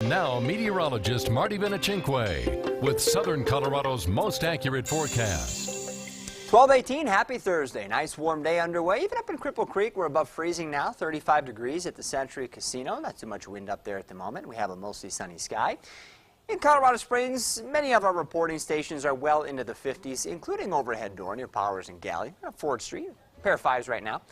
Now, meteorologist Marty with Southern Colorado's most accurate forecast. 12:18, happy Thursday. Nice warm day underway. Even up in Cripple Creek, we're above freezing now, 35 degrees at the Century Casino. Not too much wind up there at the moment. We have a mostly sunny sky. In Colorado Springs, many of our reporting stations are well into the 50s, including overhead door near Powers and Galley, Ford Street. Pair of fives right now.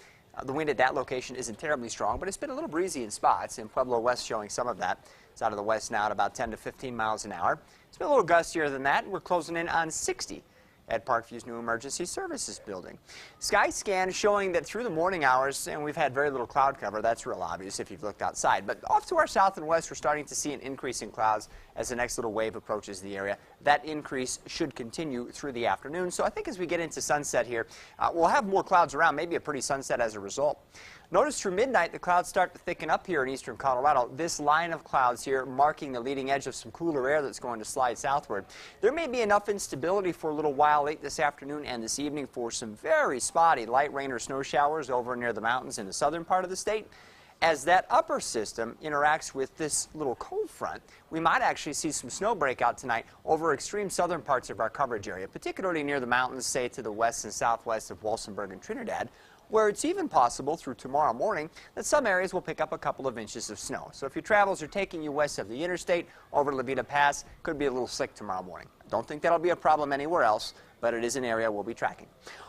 The wind at that location isn't terribly strong, but it's been a little breezy in spots, and Pueblo West showing some of that. It's out of the west now at about 10 to 15 miles an hour. It's been a little gustier than that. We're closing in on 60 at Parkview's new Emergency Services building. Sky scan showing that through the morning hours, and we've had very little cloud cover. That's real obvious if you've looked outside. But off to our south and west, we're starting to see an increase in clouds as the next little wave approaches the area. That increase should continue through the afternoon. So I think as we get into sunset here, we'll have more clouds around, maybe a pretty sunset as a result. Notice through midnight, the clouds start to thicken up here in eastern Colorado. This line of clouds here marking the leading edge of some cooler air that's going to slide southward. There may be enough instability for a little while late this afternoon and this evening for some very spotty light rain or snow showers over near the mountains in the southern part of the state. As that upper system interacts with this little cold front, we might actually see some snow breakout tonight over extreme southern parts of our coverage area, particularly near the mountains, say to the west and southwest of Walsenburg and Trinidad, where it's even possible through tomorrow morning that some areas will pick up a couple of inches of snow. So if your travels are taking you west of the interstate over Levita Pass, could be a little slick tomorrow morning. Don't think that'll be a problem anywhere else, but it is an area we'll be tracking.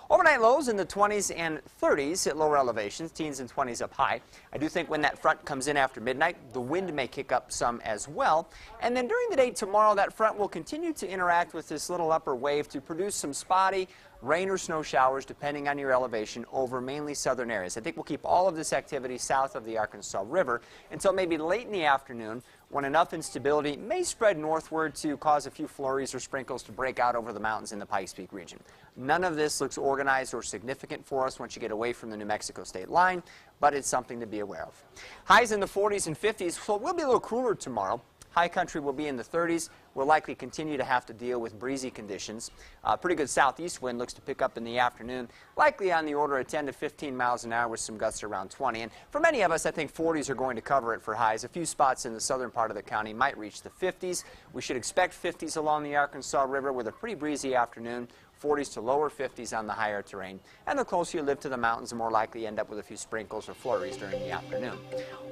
Overnight lows in the 20s and 30s at lower elevations, teens and 20s up high. I do think when that front comes in after midnight, the wind may kick up some as well. And then during the day tomorrow, that front will continue to interact with this little upper wave to produce some spotty rain or snow showers depending on your elevation over mainly southern areas. I think we'll keep all of this activity south of the Arkansas River until maybe late in the afternoon, when enough instability may spread northward to cause a few flurries or sprinkles to break out over the mountains in the Pikes Peak region. None of this looks organized or significant for us once you get away from the New Mexico state line, but it's something to be aware of. Highs in the 40s and 50s, so it will be a little cooler tomorrow. High country will be in the 30s. We'll likely continue to have to deal with breezy conditions. Pretty good southeast wind looks to pick up in the afternoon, likely on the order of 10 to 15 miles an hour with some gusts around 20. And for many of us, I think 40s are going to cover it for highs. A few spots in the southern part of the county might reach the 50s. We should expect 50s along the Arkansas River with a pretty breezy afternoon. 40s to lower 50s on the higher terrain. And the closer you live to the mountains, the more likely you end up with a few sprinkles or flurries during the afternoon.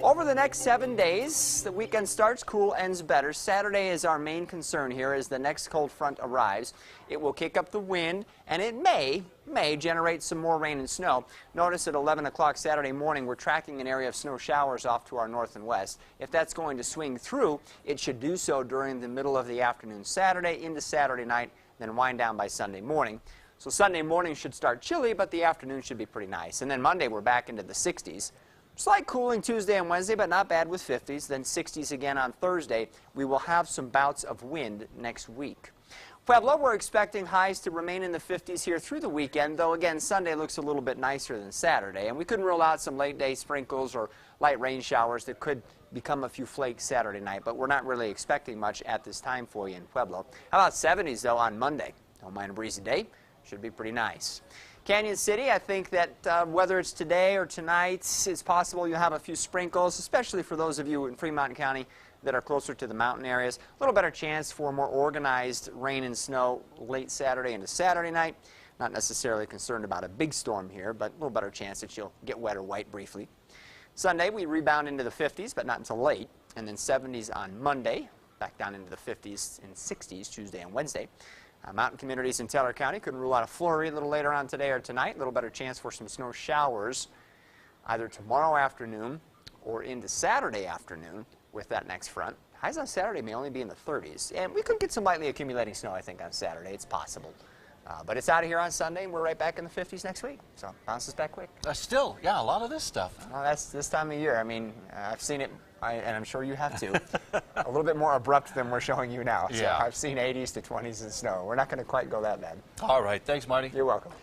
Over the next 7 days, the weekend starts cool, ends better. Saturday is our main concern here as the next cold front arrives. It will kick up the wind, and it may generate some more rain and snow. Notice at 11 o'clock Saturday morning, we're tracking an area of snow showers off to our north and west. If that's going to swing through, it should do so during the middle of the afternoon Saturday into Saturday night, then wind down by Sunday morning. So Sunday morning should start chilly, but the afternoon should be pretty nice. And then Monday we're back into the 60s. Slight cooling Tuesday and Wednesday, but not bad with 50s. Then 60s again on Thursday. We will have some bouts of wind next week. Pueblo, we're expecting highs to remain in the 50s here through the weekend, though again Sunday looks a little bit nicer than Saturday. And we couldn't rule out some late day sprinkles or light rain showers that could become a few flakes Saturday night, but we're not really expecting much at this time for you in Pueblo. How about 70s though on Monday? Don't mind a breezy day. Should be pretty nice. Canyon City, I think that whether it's today or tonight, it's possible you'll have a few sprinkles, especially for those of you in Fremont County that are closer to the mountain areas. A little better chance for more organized rain and snow late Saturday into Saturday night. Not necessarily concerned about a big storm here, but a little better chance that you'll get wet or white briefly. Sunday, we rebound into the 50s, but not until late, and then 70s on Monday, back down into the 50s and 60s Tuesday and Wednesday. Mountain communities in Teller County couldn't rule out a flurry a little later on today or tonight. A little better chance for some snow showers either tomorrow afternoon or into Saturday afternoon with that next front. Highs on Saturday may only be in the 30s, and we could get some lightly accumulating snow, I think, on Saturday. It's possible. But it's out of here on Sunday, and we're right back in the 50s next week. So bounces back quick. Still, yeah, a lot of this stuff. Well, that's this time of year. I mean, I've seen it, and I'm sure you have too. A little bit more abrupt than we're showing you now. So yeah. I've seen 80s to 20s in snow. We're not going to quite go that bad. All right. Thanks, Marty. You're welcome.